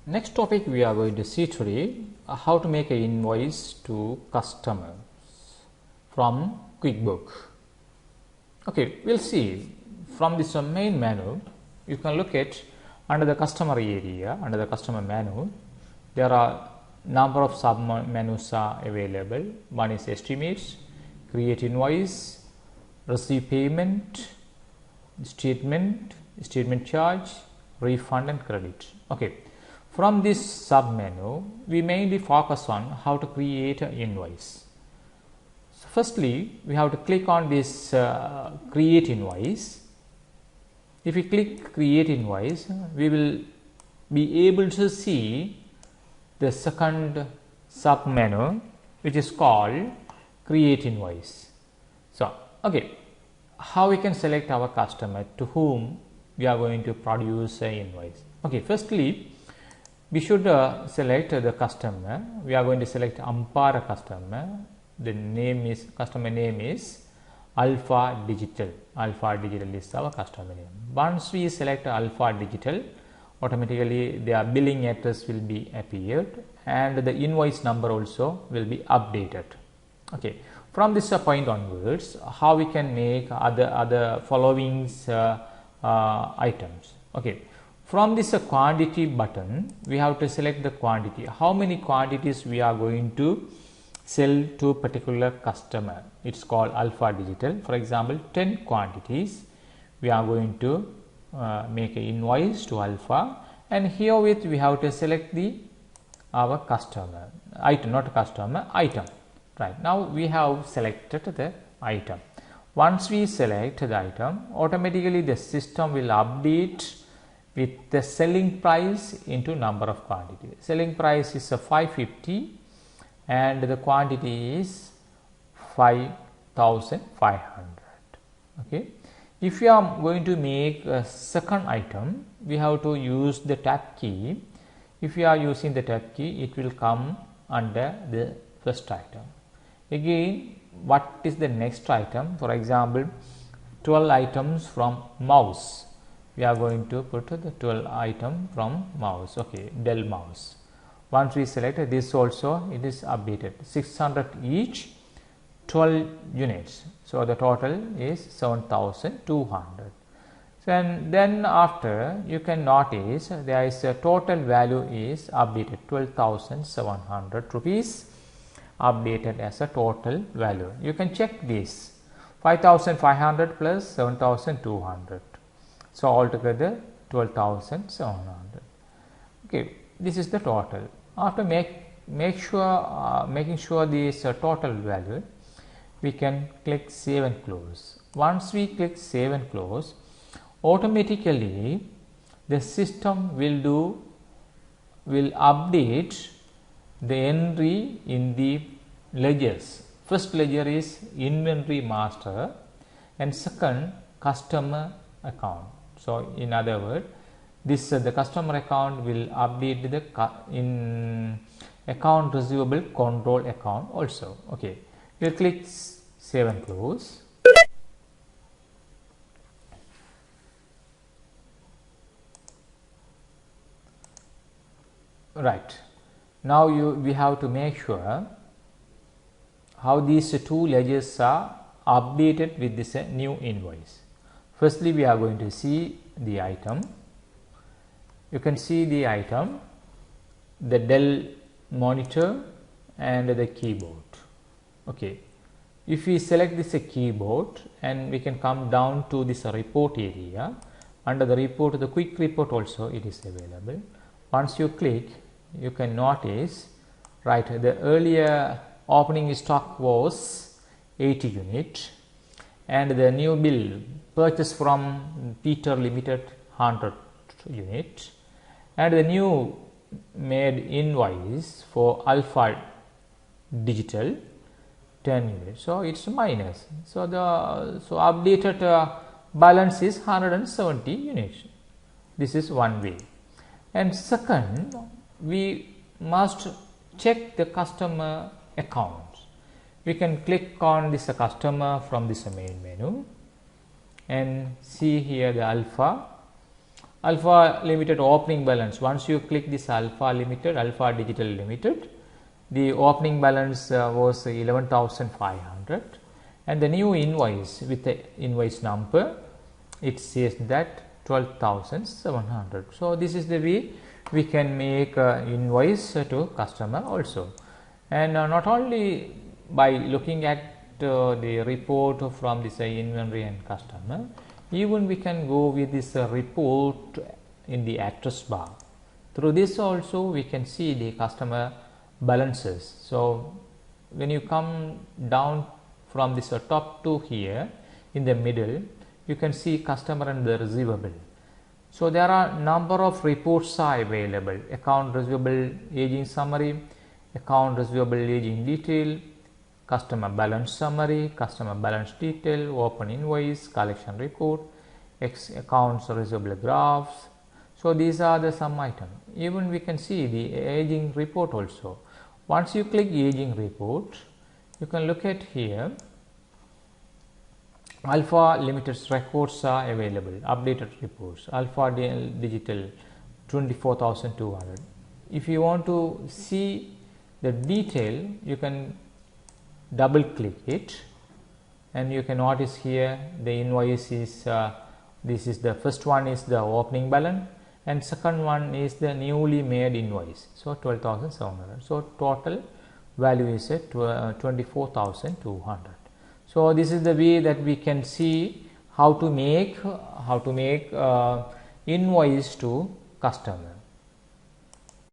Next topic we are going to see today, how to make an invoice to customers from QuickBook. Okay, we'll see from this main menu. You can look at under the customer area, under the customer menu, there are number of sub menus are available. One is estimates, create invoice, receive payment, statement charge, refund and credit. Okay, from this sub menu we mainly focus on how to create an invoice. So firstly, we have to click on this create invoice. If we click create invoice, we will be able to see the second sub menu, which is called create invoice. So okay, how we can select our customer to whom we are going to produce an invoice. Okay, firstly we should select the customer. We are going to select Ampara customer. The name is, customer name is Alpha Digital. Alpha Digital is our customer name. Once we select Alpha Digital, automatically their billing address will be appeared and the invoice number also will be updated. Okay, from this point onwards, how we can make other following items. Okay, from this quantity button, we have to select the quantity. How many quantities we are going to sell to a particular customer. It's called Alpha Digital. For example, 10 quantities we are going to make an invoice to Alpha, and herewith we have to select our customer item, not customer, item. Right, now we have selected the item. Once we select the item, automatically the system will update with the selling price into number of quantity. Selling price is 550 and the quantity is 5500. Okay, if you are going to make a second item, we have to use the tab key. If you are using the tab key, it will come under the first item. Again, what is the next item? For example, 12 items from mouse. We are going to put the 12 item from mouse. Okay, Dell mouse. Once we select this also, it is updated. 600 each, 12 units. So the total is 7200. So, and then after you can notice there is a total value is updated, 12,700 rupees updated as a total value. You can check this, 5,500 plus 7,200. So altogether 12,700. Okay, this is the total. After making sure this total value, we can click save and close. Once we click save and close, automatically the system will update the entry in the ledgers. First ledger is inventory master and second customer account. So in other words, this the customer account will update the in account receivable control account also. Okay, we will click save and close. Right, now we have to make sure how these two ledgers are updated with this new invoice. Firstly, we are going to see the item. You can see the item, the Dell monitor and the keyboard. Okay, if we select this keyboard and we can come down to this report area, under the report, the quick report also it is available. Once you click, you can notice, right, the earlier opening stock was 80 unit and the new bill purchase from Peter Limited 100 unit and the new made invoice for Alpha Digital 10 units. So it's minus. So the updated balance is 170 units. This is one way. And second, we must check the customer accounts. We can click on this customer from this main menu and see here the Alpha Alpha Limited opening balance. Once you click this Alpha Limited, Alpha Digital Limited, the opening balance was 11,500, and the new invoice with the invoice number, it says that 12,700. So this is the way we can make invoice to customer also. And not only by looking at the report from this inventory and customer, even we can go with this report in the address bar. Through this also we can see the customer balances. So when you come down from this top to here, in the middle you can see customer and the receivable. So there are number of reports are available: account receivable aging summary, account receivable aging detail, customer balance summary, customer balance detail, open invoice, collection report, accounts receivable graphs. So these are the some items. Even we can see the aging report also. Once you click aging report, you can look at here. Alpha Limited's records are available, updated reports. Alpha Digital 24,200. If you want to see the detail, you can double click it, and you can notice here the invoice is this is the first one is the opening balance, and second one is the newly made invoice. So 12,700. So total value is at 24,200. So this is the way that we can see how to make invoice to customer.